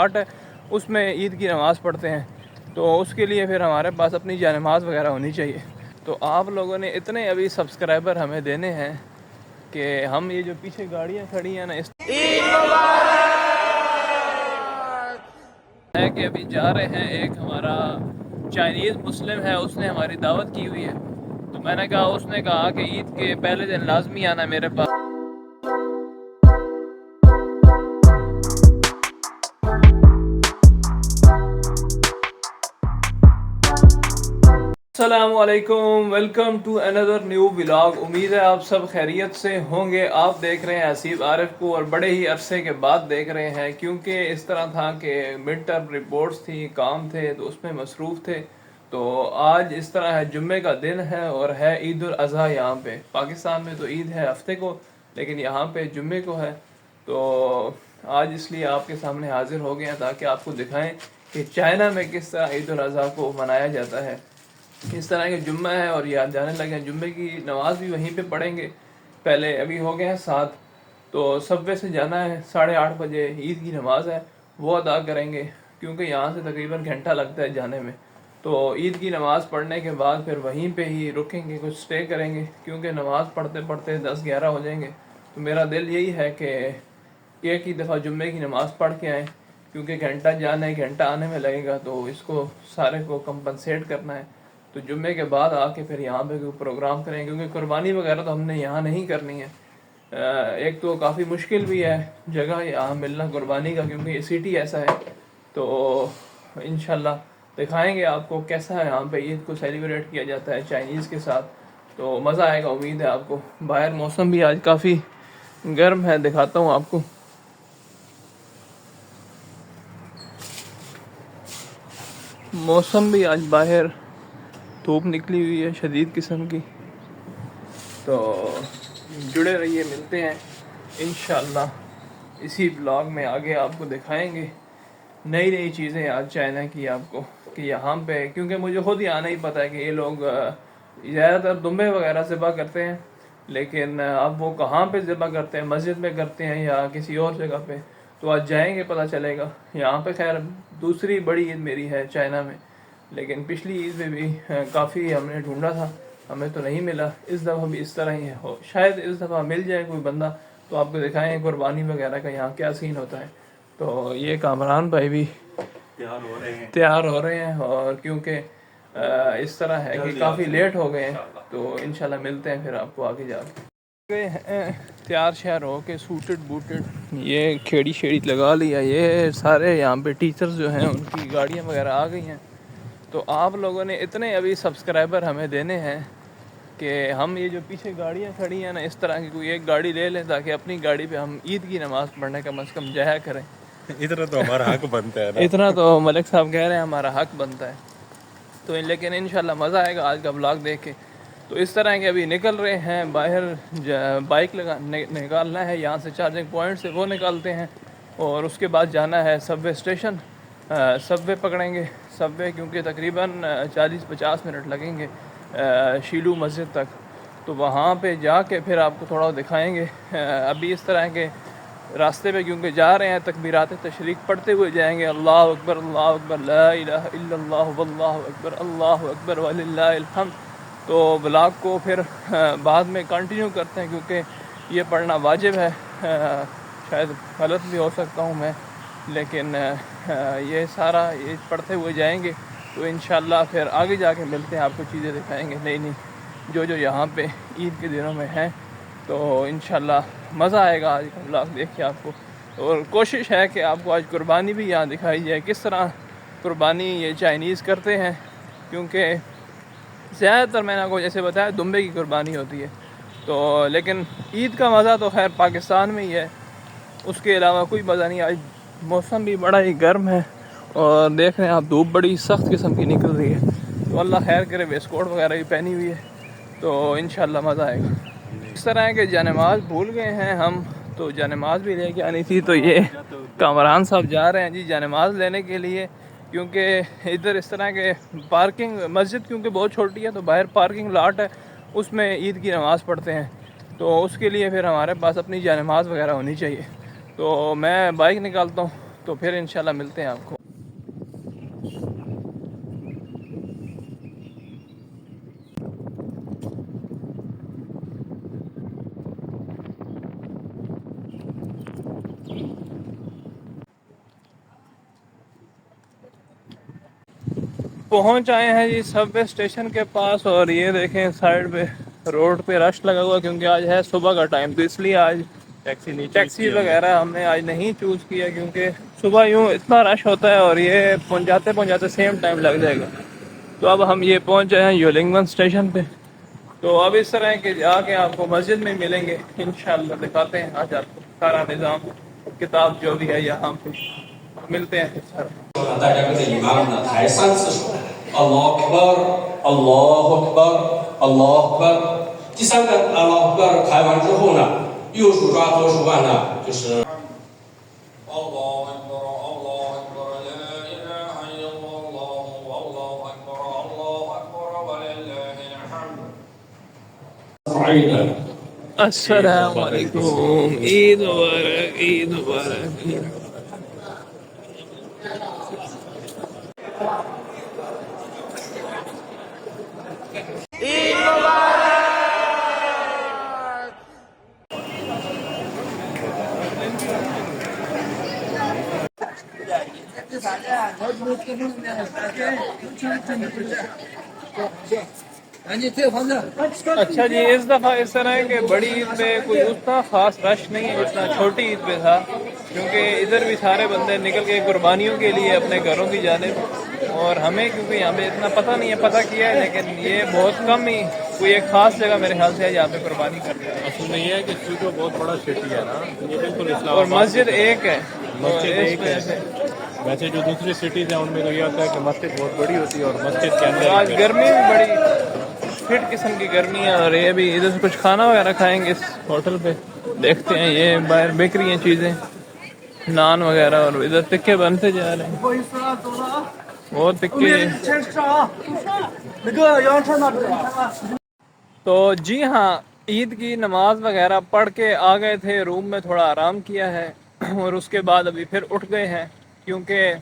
آٹ ہے اس میں عید کی نماز پڑھتے ہیں، تو اس کے لیے پھر ہمارے پاس اپنی جانماز وغیرہ ہونی چاہیے۔ تو آپ لوگوں نے اتنے ابھی سبسکرائبر ہمیں دینے ہیں کہ ہم یہ جو پیچھے گاڑیاں کھڑی ہیں نا اس ہے کہ ابھی جا رہے ہیں، ایک ہمارا چائنیز مسلم ہے، اس نے ہماری دعوت کی ہوئی ہے، تو میں نے کہا، اس نے کہا کہ عید کے پہلے دن لازمی آنا میرے پاس۔ السلام علیکم، welcome to another new vlog. امید ہے آپ سب خیریت سے ہوں گے۔ آپ دیکھ رہے ہیں حسیب عارف کو، اور بڑے ہی عرصے کے بعد دیکھ رہے ہیں، کیونکہ اس طرح تھا کہ مڈ ٹرم رپورٹس تھی، کام تھے، تو اس میں مصروف تھے۔ تو آج اس طرح ہے، جمعے کا دن ہے اور ہے عید الاضحیٰ۔ یہاں پہ پاکستان میں تو عید ہے ہفتے کو، لیکن یہاں پہ جمعے کو ہے۔ تو آج اس لیے آپ کے سامنے حاضر ہو گئے ہیں تاکہ آپ کو دکھائیں کہ چائنا میں کس طرح عید الاضحیٰ کو منایا جاتا ہے، اس طرح کے جمعہ ہے، اور یہ جانے لگے ہیں۔ جمعے کی نماز بھی وہیں پہ پڑھیں گے۔ پہلے ابھی ہو گئے ہیں 7، تو سب وے سے جانا ہے، 8:30 بجے عید کی نماز ہے، وہ ادا کریں گے، کیونکہ یہاں سے تقریباً گھنٹہ لگتا ہے جانے میں۔ تو عید کی نماز پڑھنے کے بعد پھر وہیں پہ ہی رکیں گے، کچھ سٹے کریں گے، کیونکہ نماز پڑھتے پڑھتے 10-11 ہو جائیں گے۔ تو میرا دل یہی ہے کہ ایک ہی دفعہ جمعے کی نماز پڑھ کے آئیں، کیونکہ گھنٹہ جانے گھنٹہ آنے میں لگے گا، تو اس کو سارے کو کمپنسیٹ کرنا ہے۔ تو جمعے کے بعد آ کے پھر یہاں پہ کوئی پروگرام کریں، کیونکہ قربانی وغیرہ تو ہم نے یہاں نہیں کرنی ہے۔ ایک تو کافی مشکل بھی ہے جگہ یہاں ملنا قربانی کا، کیونکہ یہ سٹی ایسا ہے۔ تو انشاءاللہ دکھائیں گے آپ کو کیسا ہے یہاں پہ عید کو سیلیبریٹ کیا جاتا ہے چائنیز کے ساتھ۔ تو مزہ آئے گا، امید ہے آپ کو۔ باہر موسم بھی آج کافی گرم ہے، دکھاتا ہوں آپ کو۔ موسم بھی آج باہر دھوپ نکلی ہوئی ہے شدید قسم کی۔ تو جڑے رہیے، ملتے ہیں انشاءاللہ اسی بلاگ میں، آگے آپ کو دکھائیں گے نئی نئی چیزیں آج چائنا کی آپ کو، کہ یہاں پہ، کیونکہ مجھے خود ہی آنا ہی پتہ ہے کہ یہ لوگ زیادہ تر دمبے وغیرہ ذبح کرتے ہیں، لیکن اب وہ کہاں پہ ذبح کرتے ہیں، مسجد میں کرتے ہیں یا کسی اور جگہ پہ، تو آج جائیں گے پتہ چلے گا۔ یہاں پہ خیر دوسری بڑی عید میری ہے چائنا میں، لیکن پچھلی عید میں بھی کافی ہم نے ڈھونڈا تھا، ہمیں تو نہیں ملا۔ اس دفعہ بھی اس طرح ہی ہو، شاید اس دفعہ مل جائے کوئی بندہ، تو آپ کو دکھائیں قربانی وغیرہ کا یہاں کیا سین ہوتا ہے۔ تو یہ کامران بھائی بھی تیار ہو رہے ہیں، اور کیونکہ اس طرح ہے کہ کافی لیٹ ہو گئے ہیں، تو انشاءاللہ ملتے ہیں پھر آپ کو آگے جا کے۔ گئے ہیں تیار شیار ہو کے، سوٹڈ بوٹڈ، یہ کھیڑی شیڑی لگا لیا، یہ سارے یہاں پہ ٹیچرز جو ہیں ان کی گاڑیاں وغیرہ آ گئی ہیں۔ تو آپ لوگوں نے اتنے ابھی سبسکرائبر ہمیں دینے ہیں کہ ہم یہ جو پیچھے گاڑیاں کھڑی ہیں نا، اس طرح کی کوئی ایک گاڑی لے لیں، تاکہ اپنی گاڑی پہ ہم عید کی نماز پڑھنے کا از کم جایا کریں۔ اتنا تو ہمارا حق بنتا ہے نا۔ اتنا تو ملک صاحب کہہ رہے ہیں ہمارا حق بنتا ہے۔ تو لیکن انشاءاللہ مزہ آئے گا آج کا بلاگ دیکھ کے۔ تو اس طرح کے ابھی نکل رہے ہیں باہر، بائک نکالنا ہے یہاں سے، چارجنگ پوائنٹ سے وہ نکالتے ہیں، اور اس کے بعد جانا ہے سب وے اسٹیشن، سب وے پکڑیں گے، سب وے، کیونکہ تقریباً 40-50 منٹ لگیں گے شیلو مسجد تک۔ تو وہاں پہ جا کے پھر آپ کو تھوڑا دکھائیں گے۔ ابھی اس طرح کے راستے پہ کیونکہ جا رہے ہیں، تکبیرات تشریق پڑھتے ہوئے جائیں گے، اللہ اکبر اللہ اکبر لا الہ الا اللہ واللہ اکبر اللہ اکبر وللہ الحمد۔ تو بلاگ کو پھر بعد میں کنٹینیو کرتے ہیں، کیونکہ یہ پڑھنا واجب ہے۔ شاید غلط بھی ہو سکتا ہوں میں، لیکن یہ سارا یہ پڑھتے ہوئے جائیں گے، تو انشاءاللہ پھر آگے جا کے ملتے ہیں، آپ کو چیزیں دکھائیں گے نئی نئی جو یہاں پہ عید کے دنوں میں ہیں۔ تو انشاءاللہ مزہ آئے گا آج کا بلاگ دیکھ کے آپ کو، اور کوشش ہے کہ آپ کو آج قربانی بھی یہاں دکھائی جائے، کس طرح قربانی یہ چائنیز کرتے ہیں، کیونکہ زیادہ تر میں نے آپ کو جیسے بتایا دمبے کی قربانی ہوتی ہے۔ تو لیکن عید کا مزہ تو خیر پاکستان میں ہی ہے، اس کے علاوہ کوئی مزہ نہیں۔ آج موسم بھی بڑا ہی گرم ہے، اور دیکھ رہے ہیں آپ دھوپ بڑی سخت قسم کی نکل رہی ہے، تو اللہ خیر کرے، ویسٹ کوٹ وغیرہ بھی پہنی ہوئی ہے، تو انشاءاللہ مزہ آئے گا۔ اس طرح ہے کہ جانماز بھول گئے ہیں ہم، تو جانماز بھی لے کے آنی تھی، تو یہ کامران صاحب جا رہے ہیں جی جانماز لینے کے لیے، کیونکہ ادھر اس طرح کے پارکنگ، مسجد کیونکہ بہت چھوٹی ہے، تو باہر پارکنگ لاٹ ہے، اس میں عید کی نماز پڑھتے ہیں، تو اس کے لیے پھر ہمارے پاس اپنی جانماز وغیرہ ہونی چاہیے۔ تو میں بائک نکالتا ہوں، تو پھر انشاءاللہ ملتے ہیں آپ کو. پہنچ آئے ہیں جی سب وے اسٹیشن کے پاس, اور یہ دیکھیں سائڈ پہ روڈ پہ رش لگا ہوا, کیونکہ آج ہے صبح کا ٹائم, تو اس لیے آج ٹیکسی نہیں چوز ٹیکسی کی ہم نے. وغیرہ ہم نے آج نہیں چوز کیا, کیونکہ صبح یوں اتنا رش ہوتا ہے اور یہ پہنچاتے سیم ٹائم لگ جائے گا. تو اب ہم یہ پہنچ جائیں یولنگون اسٹیشن پہ. تو اب اس طرح کے جا کے آپ کو مسجد میں ملیں گے انشاءاللہ, دکھاتے ہیں آج آپ کو سارا نظام, کتاب جو بھی ہے یہاں پہ. ملتے ہیں سر. 大家跟着伊玛目呢抬3次手 ，Allah Akbar Allah Akbar Allah Akbar。第3个 Allah Akbar 抬完之后呢，右手抓左手腕呢，就是。Allah Akbar Allah Akbar La ilaha illallah Allah Akbar Allah Akbar wa lillahil hamd. السلام علیکم, عید مبارک, عید مبارک. اچھا جی, اس دفعہ اس طرح ہے کہ بڑی عید پہ کوئی اتنا خاص رش نہیں ہے جتنا چھوٹی عید پہ تھا, کیونکہ ادھر بھی سارے بندے نکل کے قربانیوں کے لیے اپنے گھروں کی جانب, اور ہمیں کیونکہ یہاں پہ اتنا پتہ نہیں ہے, پتہ کیا ہے لیکن یہ بہت کم ہی کوئی ایک خاص جگہ میرے خیال سے ہے جہاں پہ قربانی کرتے ہیں. اصل میں یہ ہے کہ سیٹو بہت بڑا سٹی ہے نا, یہ بالکل اسلام اور آباد مسجد ایک ہے. مسجد ایک ہے. ویسے جو دوسری سٹیز ہیں ان میں تو یہ ہوتا ہے کہ مسجد بہت بڑی ہوتی ہے اور مسجد کے اندر آج گرمی بھی بڑی فٹ قسم کی گرمی ہے, اور یہ بھی ادھر سے کچھ کھانا وغیرہ کھائیں گے اس ہوٹل پہ. دیکھتے ہیں, یہ باہر بیکری ہیں چیزیں, نان وغیرہ, اور ادھر تکے بنتے جا رہے ہیں. وہ تکے. تو جی ہاں, عید کی نماز وغیرہ پڑھ کے آ گئے تھے روم میں, تھوڑا آرام کیا ہے, اور اس کے بعد ابھی پھر اٹھ گئے ہیں, کیونکہ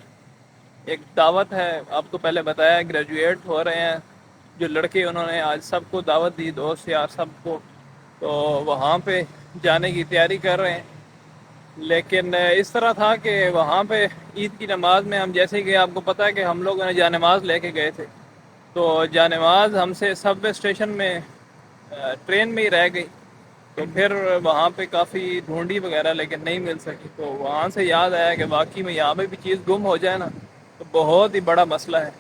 ایک دعوت ہے. آپ کو پہلے بتایا گریجویٹ ہو رہے ہیں جو لڑکے, انہوں نے آج سب کو دعوت دی, دوست یار سب کو, تو وہاں پہ جانے کی تیاری کر رہے ہیں. لیکن اس طرح تھا کہ وہاں پہ عید کی نماز میں ہم, جیسے کہ آپ کو پتہ ہے کہ ہم لوگوں نے جانماز لے کے گئے تھے, تو جانماز ہم سے سب وے اسٹیشن میں ٹرین میں ہی رہ گئی. تو پھر وہاں پہ کافی ڈھونڈی وغیرہ لیکن نہیں مل سکی. تو وہاں سے یاد آیا کہ باقی میں یہاں پہ بھی چیز گم ہو جائے نا تو بہت ہی بڑا مسئلہ ہے.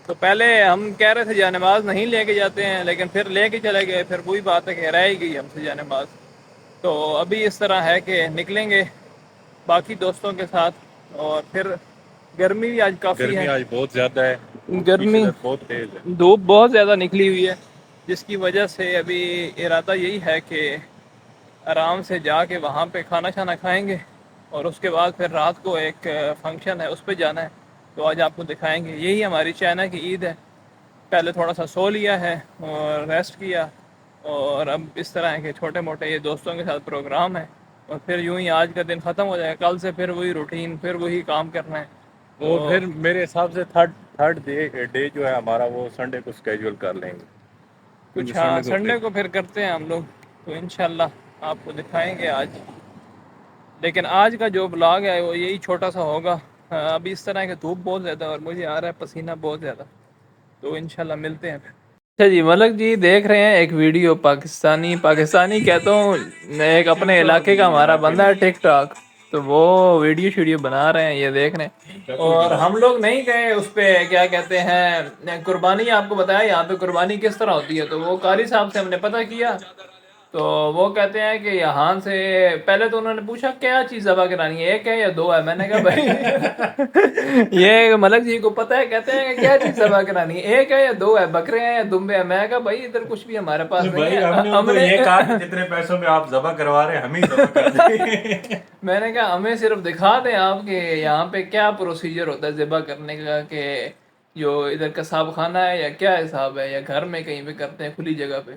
تو پہلے ہم کہہ رہے تھے جانماز نہیں لے کے جاتے ہیں, لیکن پھر لے کے چلے گئے. پھر وہی بات ہے کہ رہ ہی گئی ہم سے جانماز. تو ابھی اس طرح ہے کہ نکلیں گے باقی دوستوں کے ساتھ, اور پھر گرمی بھی آج کافی گرمی ہے. آج بہت زیادہ ہے, گرمی بہت تیز ہے, دھوپ بہت زیادہ نکلی ہوئی ہے, جس کی وجہ سے ابھی ارادہ یہی ہے کہ آرام سے جا کے وہاں پہ کھانا شانا کھائیں گے, اور اس کے بعد پھر رات کو ایک فنکشن ہے اس پہ جانا ہے. تو آج آپ کو دکھائیں گے. یہی ہماری چائنا کی عید ہے. پہلے تھوڑا سا سو لیا ہے اور ریسٹ کیا, اور اب اس طرح ہے کہ چھوٹے موٹے یہ دوستوں کے ساتھ پروگرام ہے, اور پھر یوں ہی آج کا دن ختم ہو جائے گا. کل سے پھر وہی روٹین, پھر وہی کام کرنا ہے. اور تو پھر میرے حساب سے تھرڈ ڈے جو ہے ہمارا وہ سنڈے کو اسکیجول کر لیں گے, کچھ, کیونکہ ہاں پھر سنڈے کو پھر کرتے ہیں ہم لوگ. تو انشاءاللہ آپ کو دکھائیں گے آج. لیکن آج کا جو بلاگ ہے وہ یہی چھوٹا سا ہوگا. ابھی اس طرح ہے کہ دھوپ بہت زیادہ ہے اور مجھے آ رہا ہے پسینہ بہت زیادہ. تو انشاءاللہ ملتے ہیں پھر. اچھا جی, ملک جی دیکھ رہے ہیں ایک ویڈیو, پاکستانی کہتا ہوں, ایک اپنے علاقے کا ہمارا بندہ ہے ٹک ٹاک, تو وہ ویڈیو بنا رہے ہیں, یہ دیکھ رہے ہیں. اور ہم لوگ نہیں گئے اس پہ, کیا کہتے ہیں, قربانی. آپ کو بتایا یہاں پہ قربانی کس طرح ہوتی ہے, تو وہ قاری صاحب سے ہم نے پتہ کیا, تو وہ کہتے ہیں کہ یہاں سے پہلے تو انہوں نے پوچھا کیا چیز ذبح کرانی ہے, ایک ہے یا دو ہے. میں نے کہا بھائی یہ ملک جی کو پتہ ہے, کہتے ہیں کہ کیا چیز ذبح کرانی ہے, ایک ہے یا دو ہے, بکرے ہیں یا دمبے ہیں. میں نے کہا بھائی ادھر کچھ بھی ہمارے پاس نہیں ہے. ہم نے یہ کہا کہ جتنے پیسوں میں آپ ذبح کروا رہے ہیں ہم ہی ذبح کر دیں. میں نے کہا ہمیں صرف دکھا دیں آپ کہ یہاں پہ کیا پروسیجر ہوتا ہے ذبح کرنے کا, کہ جو ادھر قصاب خانہ ہے یا کیا حساب ہے, یا گھر میں کہیں پہ کرتے ہیں کھلی جگہ پہ.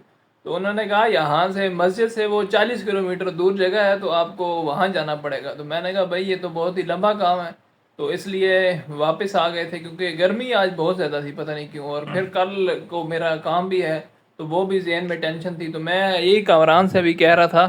تو انہوں نے کہا یہاں سے مسجد سے وہ 40 کلومیٹر دور جگہ ہے تو آپ کو وہاں جانا پڑے گا. تو میں نے کہا بھائی یہ تو بہت ہی لمبا کام ہے. تو اس لیے واپس آ گئے تھے کیونکہ گرمی آج بہت زیادہ تھی پتہ نہیں کیوں, اور پھر کل کو میرا کام بھی ہے تو وہ بھی ذہن میں ٹینشن تھی. تو میں یہی کامران سے بھی کہہ رہا تھا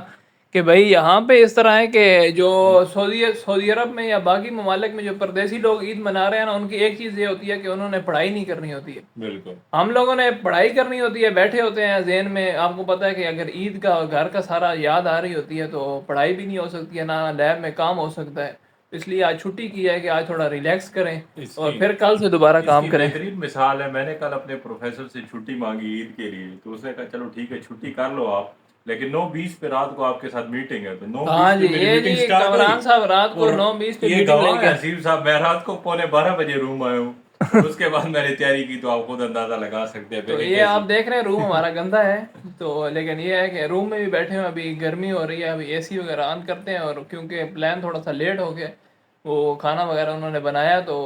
کہ بھائی یہاں پہ اس طرح ہے کہ جو سعودی عرب میں یا باقی ممالک میں جو پردیسی لوگ عید منا رہے ہیں نا, ان کی ایک چیز یہ ہوتی ہے کہ انہوں نے پڑھائی نہیں کرنی ہوتی ہے. بالکل. ہم لوگوں نے پڑھائی کرنی ہوتی ہے, بیٹھے ہوتے ہیں ذہن میں. آپ کو پتہ ہے کہ اگر عید کا گھر کا سارا یاد آ رہی ہوتی ہے تو پڑھائی بھی نہیں ہو سکتی ہے, نہ لیب میں کام ہو سکتا ہے. اس لیے آج چھٹی کی ہے کہ آج تھوڑا ریلیکس کریں اور پھر کل سے دوبارہ کام کریں. بہترین مثال ہے, میں نے کل اپنے پروفیسر سے چھٹی مانگی عید کے لیے, تو اس نے کہا چلو ٹھیک ہے چھٹی کر لو آپ, لیکن 9:20 پہ رات کو آپ کے ساتھ میٹنگ ہے. تو 9:20 ہاں جی, میری یہ میٹنگ جی سٹارٹ کامران ہوئی. صاحب رات کو 9:20 پہ یہ میٹنگ گواہ لے کے ہے حسیب صاحب, میں رات کو 11:45 بجے روم آیا ہوں. اس کے بعد میں نے تیاری کی, تو آپ خود اندازہ لگا سکتے ہیں. تو یہ آپ دیکھ رہے ہیں روم ہمارا گندا ہے تو, لیکن یہ ہے کہ روم میں بھی بیٹھے ہوئے, ابھی گرمی ہو رہی ہے, ابھی اے سی وغیرہ آن کرتے ہیں. اور کیونکہ پلان تھوڑا سا لیٹ ہو گیا, وہ کھانا وغیرہ انہوں نے بنایا تو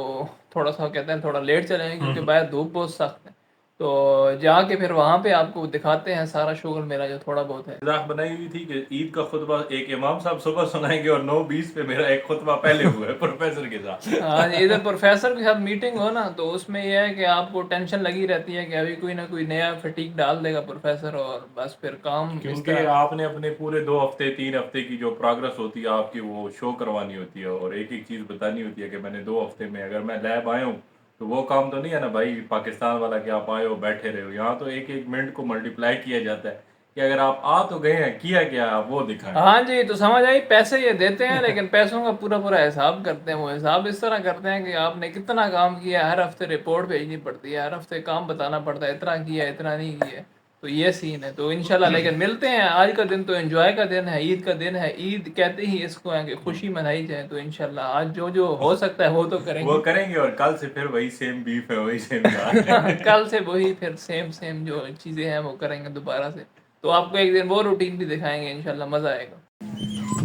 تھوڑا سا کہتے ہیں تھوڑا لیٹ چلیں گے کیونکہ باہر دھوپ بہت سخت ہے. تو جا کے پھر وہاں پہ آپ کو دکھاتے ہیں سارا شغل میرا جو تھوڑا بہت ہے. بنائی ہوئی تھی کہ عید کا خطبہ ایک امام صاحب صبح سنائیں گے, اور 9:20 پہ میرا ایک خطبہ پہلے ہوا ہے پروفیسر کے ساتھ. ہاں ادھر پروفیسر کے ساتھ میٹنگ ہو نا, تو اس میں یہ ہے کہ آپ کو ٹینشن لگی رہتی ہے کہ ابھی کوئی نہ کوئی نیا فٹیک ڈال دے گا پروفیسر, اور بس پھر کام اس کیونکہ طرح. آپ نے اپنے پورے 2 ہفتے 3 ہفتے کی جو پروگرس ہوتی ہے آپ کی, وہ شو کروانی ہوتی ہے, اور ایک ایک چیز بتانی ہوتی ہے کہ میں نے 2 ہفتے میں, اگر میں لیب آیا ہوں تو وہ کام تو نہیں ہے نا بھائی پاکستان والا کہ آپ آئے ہو بیٹھے رہے ہو. یہاں تو ایک ایک منٹ کو ملٹیپلائی کیا جاتا ہے کہ اگر آپ آ تو گئے ہیں, کیا کیا آپ وہ دکھائیں. ہاں جی, تو سمجھ آئی, پیسے یہ دیتے ہیں لیکن پیسوں کا پورا پورا حساب کرتے ہیں. وہ حساب اس طرح کرتے ہیں کہ آپ نے کتنا کام کیا ہے, ہر ہفتے رپورٹ بھیجنی پڑتی ہے, ہر ہفتے کام بتانا پڑتا ہے, اتنا کیا اتنا نہیں کیا. تو یہ سین ہے. تو انشاءاللہ لیکن ملتے ہیں. آج کا دن تو انجوائے کا دن ہے, عید کا دن ہے. عید کہتے ہی اس کو ہے کہ خوشی منائی جائے. تو انشاءاللہ آج جو ہو سکتا ہے وہ تو کریں وہ گے, کریں گے, اور کل سے پھر وہی سیم بیف ہے, وہی سیم دال. کل سے وہی پھر سیم جو چیزیں ہیں وہ کریں گے دوبارہ سے. تو آپ کو ایک دن وہ روٹین بھی دکھائیں گے, انشاءاللہ مزہ آئے گا.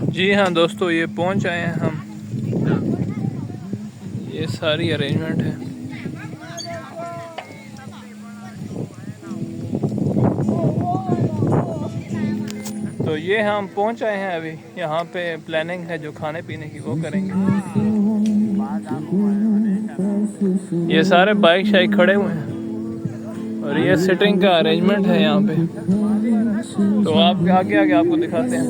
جی ہاں دوستو, یہ پہنچ آئے ہیں ہم. یہ ساری ارینجمنٹ ہے. تو یہ ہم پہنچ آئے ہیں ابھی. یہاں پہ پلاننگ ہے جو کھانے پینے کی وہ کریں گے. یہ سارے بائک شائک کھڑے ہوئے ہیں, اور یہ سٹنگ کا ارینجمنٹ ہے یہاں پہ. تو آپ آگے آگے آپ کو دکھاتے ہیں.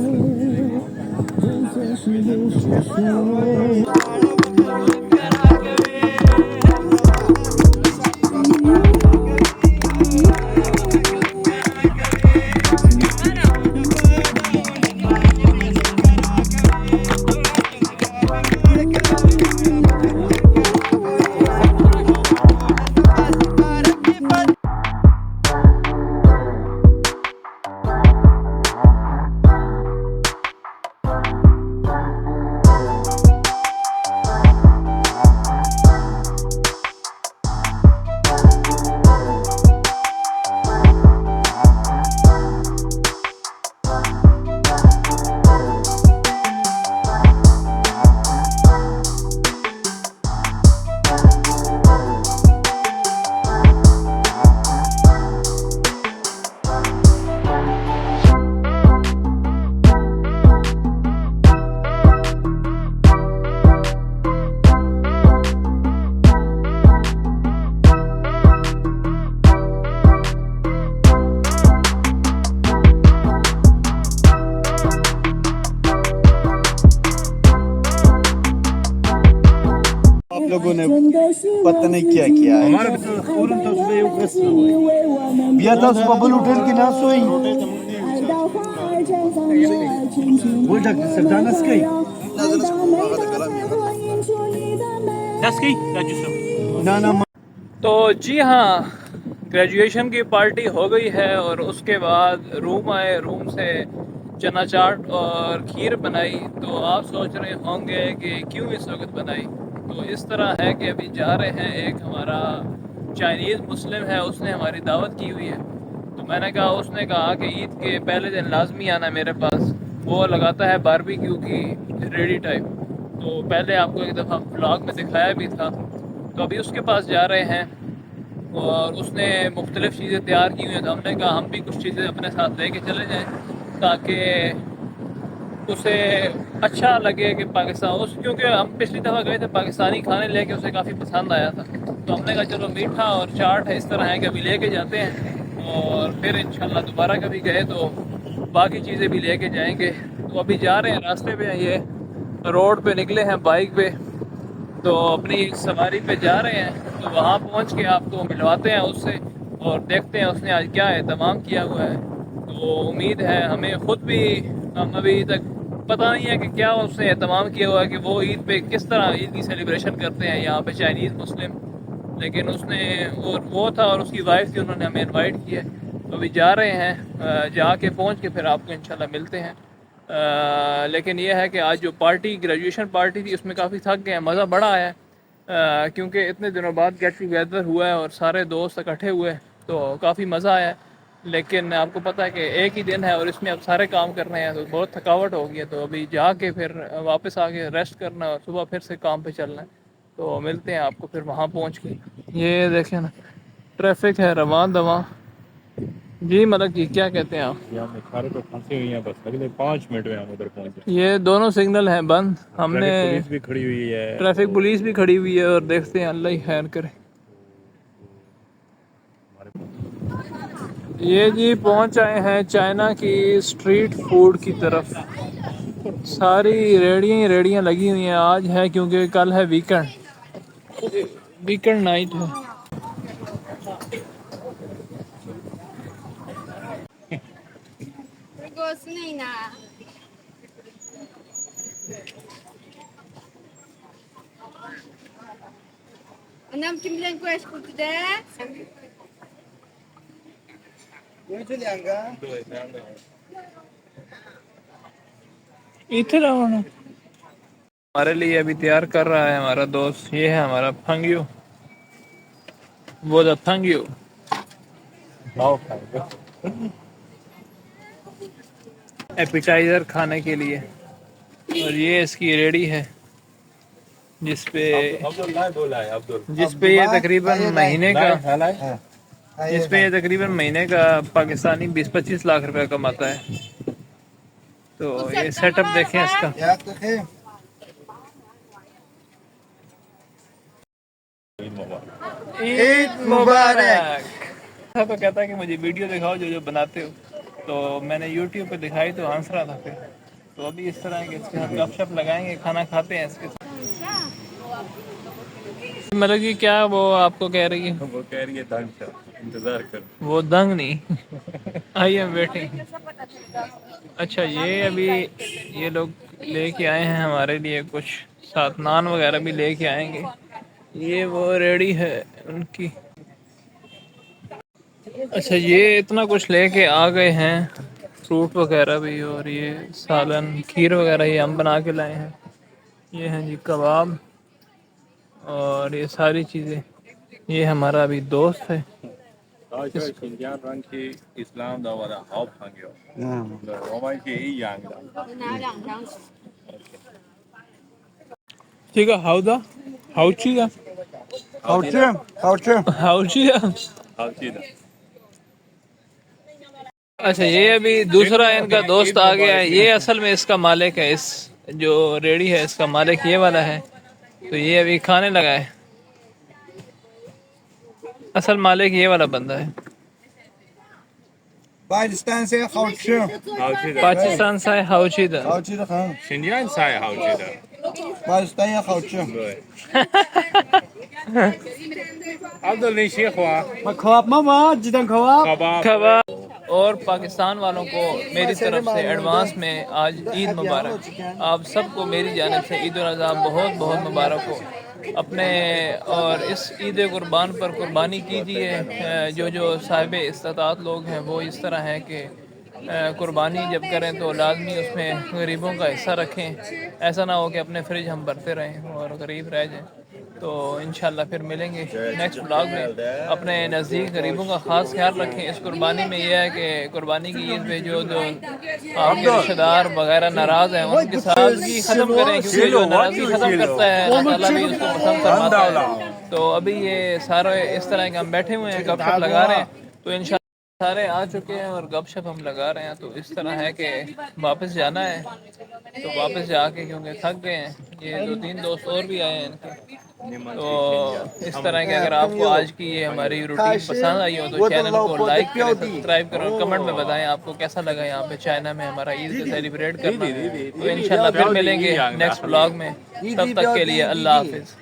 لوگوں نے پتہ نہیں کیا کیا ہے. بیا تاسو په بل هوټل کې ناست وئ ولډک سردانس کوي نه تو جی ہاں, گریجویشن کی پارٹی ہو گئی ہے, اور اس کے بعد روم آئے, روم سے چنا چاٹ اور کھیر بنائی. تو آپ سوچ رہے ہوں گے کہ کیوں اس وقت بنائی. تو اس طرح ہے کہ ابھی جا رہے ہیں, ایک ہمارا چائنیز مسلم ہے, اس نے ہماری دعوت کی ہوئی ہے. تو میں نے کہا, اس نے کہا کہ عید کے پہلے دن لازمی آنا میرے پاس. وہ لگاتا ہے باربیکیو کی ریڈی ٹائپ. تو پہلے آپ کو ایک دفعہ بلاگ میں دکھایا بھی تھا. تو ابھی اس کے پاس جا رہے ہیں. اور اس نے مختلف چیزیں تیار کی ہوئی ہیں، تو ہم نے کہا ہم بھی کچھ چیزیں اپنے ساتھ لے کے چلے جائیں تاکہ اسے اچھا لگے کہ کیونکہ ہم پچھلی دفعہ گئے تھے پاکستانی کھانے لے کے اسے کافی پسند آیا تھا، تو ہم نے کہا چلو میٹھا اور چاٹ ہے اس طرح ہے کہ ابھی لے کے جاتے ہیں، اور پھر انشاءاللہ دوبارہ کبھی گئے تو باقی چیزیں بھی لے کے جائیں گے۔ تو ابھی جا رہے ہیں، راستے پہ یہ روڈ پہ نکلے ہیں بائک پہ، تو اپنی سواری پہ جا رہے ہیں، تو وہاں پہنچ کے آپ کو ملواتے ہیں اس سے اور دیکھتے ہیں اس نے آج کیا اہتمام کیا ہوا ہے۔ تو امید ہے ہمیں خود بھی، ہم ابھی تک پتہ نہیں ہے کہ کیا اس نے اہتمام کیا ہوا ہے کہ وہ عید پہ کس طرح عید کی سیلیبریشن کرتے ہیں یہاں پہ چائنیز مسلم، لیکن اس نے وہ تھا اور اس کی وائف تھی، انہوں نے ہمیں انوائٹ کیا ہے۔ تو ابھی جا رہے ہیں، جا کے پہنچ کے پھر آپ کو انشاءاللہ ملتے ہیں۔ لیکن یہ ہے کہ آج جو پارٹی، گریجویشن پارٹی تھی، اس میں کافی تھک گئے ہیں، مزہ بڑا آیا کیونکہ اتنے دنوں بعد گیٹ ٹوگیدر ہوا ہے اور سارے دوست اکٹھے ہوئے تو کافی مزہ آیا، لیکن آپ کو پتہ ہے کہ ایک ہی دن ہے اور اس میں اب سارے کام کرنے ہیں تو بہت تھکاوٹ ہو گئی ہے، تو ابھی جا کے پھر واپس آ کے ریسٹ کرنا اور صبح پھر سے کام پہ چلنا ہے۔ تو ملتے ہیں آپ کو پھر وہاں پہنچ کے۔ یہ دیکھیں نا، ٹریفک ہے رواں دواں۔ جی ملک جی، کیا کہتے ہیں آپ؟ یہاں میں سارے تو پھنسے ہوئی ہیں، بس اگلے 5 منٹ میں ہم ادھر پہنچ جائیں۔ یہ دونوں سگنل ہیں بند، ہم نے ٹریفک پولیس بھی کھڑی ہوئی ہے، ٹریفک پولیس بھی کھڑی ہوئی ہے اور دیکھتے ہیں، اللہ ہی خیر کرے۔ یہ جی پہنچ آئے ہیں چائنا کی اسٹریٹ فوڈ کی طرف، ساری ریڑیاں ہی ریڑیاں لگی ہوئی ہیں، آج ہے کیونکہ کل ہے ویکنڈ نائٹ ہے۔ ادھر آؤ نا۔ ہمارے لیے ابھی تیار کر رہا ہے ہمارا دوست، یہ ہے ہمارا پھنگیو، وہ دا پھنگیو۔ ایپیٹائزر کھانے کے لیے، اور یہ اس کی ریڑی ہے جس پہ یہ تقریباً مہینے کا پاکستانی 20-25 لاکھ روپے کماتا ہے۔ تو یہ سیٹ اپ دیکھیں اس کا۔ عید مبارک۔ تو کہتا ہے کہ مجھے ویڈیو دکھاؤ جو بناتے ہو، تو میں نے یوٹیوب پہ دکھائی تو ہنس رہا تھا۔ پھر تو ابھی اس طرح کے اس کے ساتھ گپ شپ لگائیں گے، کھانا کھاتے ہیں اس کے ساتھ۔ مطلب کہ کیا وہ آپ کو کہہ رہی ہے؟ وہ کہہ رہی ہے دنگ کا انتظار کر، وہ دنگ نہیں، آئی ایم ویٹنگ۔ اچھا، یہ ابھی یہ لوگ لے کے آئے ہیں ہمارے لیے کچھ ساتھ نان وغیرہ بھی لے کے آئیں گے۔ یہ وہ ریڈی ہے ان کی۔ اچھا، یہ اتنا کچھ لے کے آ گئے ہیں، فروٹ وغیرہ بھی، اور یہ سالن کھیر وغیرہ یہ ہم بنا کے لائے ہیں۔ یہ ہیں جی کباب اور یہ ساری چیزیں۔ یہ ہمارا ابھی دوست ہے۔ اسلام دا والا ہاؤ پھنگیو رومان کے ہی یانگ دا ٹھیک ہے، ہاؤ دا ہاؤ چی دا ہاؤ چی دا۔ ہاؤ چیدہ۔ اچھا، یہ ابھی دوسرا ان کا دوست آ گیا ہے، یہ اصل میں اس کا مالک ہے، اس جو ریڑی ہے اس کا مالک یہ والا ہے، تو یہ ابھی کھانے لگا ہے۔ اصل مالک یہ والا بندہ ہے۔ پاکستان سے پاکستان سے ہاؤچی دا۔ شنجان سائے ہاؤ چیدہ۔ پاکستان یا خوچه عبداللہ شیخ ہوا خواب ماما جدن خواب کباب۔ اور پاکستان والوں کو میری طرف سے ایڈوانس میں آج عید مبارک۔ آپ سب کو میری جانب سے عید الاضحیٰ بہت بہت مبارک ہو۔ اپنے اور اس عید قربان پر قربانی کیجیے۔ جو صاحب استطاعت لوگ ہیں وہ اس طرح ہیں کہ قربانی جب کریں تو لازمی اس میں غریبوں کا حصہ رکھیں، ایسا نہ ہو کہ اپنے فریج ہم بھرتے رہیں اور غریب رہ جائیں۔ تو انشاءاللہ پھر ملیں گے نیکسٹ بلاگ میں. اپنے نزدیک غریبوں کا خاص خیال رکھیں. اس قربانی میں یہ ہے کہ قربانی کی عید پہ جو آپ کے رشتہ دار وغیرہ ناراض ہیں ان کے سادگی ختم کریں, کیونکہ جو ناراضگی ختم کرتا ہے اللہ تعالیٰ بھی اس کو پسند فرماتا ہے. تو ابھی یہ سارے اس طرح کے ہم بیٹھے ہوئے ہیں, گپ شپ لگا رہے ہیں. تو انشاءاللہ سارے آ چکے ہیں اور گپ شپ ہم لگا رہے ہیں. تو اس طرح ہے کہ واپس جانا ہے, تو واپس جا کے کیونکہ تھک گئے ہیں. یہ 2-3 دوست اور بھی آئے ہیں ان کے. تو اس طرح کہ اگر آپ کو آج کی یہ ہماری روٹین پسند آئی ہو تو چینل کو لائک کریں, سبسکرائب کریں اور کمنٹ میں بتائیں آپ کو کیسا لگا یہاں پہ چائنا میں ہمارا عید کو سیلیبریٹ کرنا. تو انشاءاللہ پھر ملیں گے نیکسٹ بلاگ میں. تب تک کے لیے اللہ حافظ.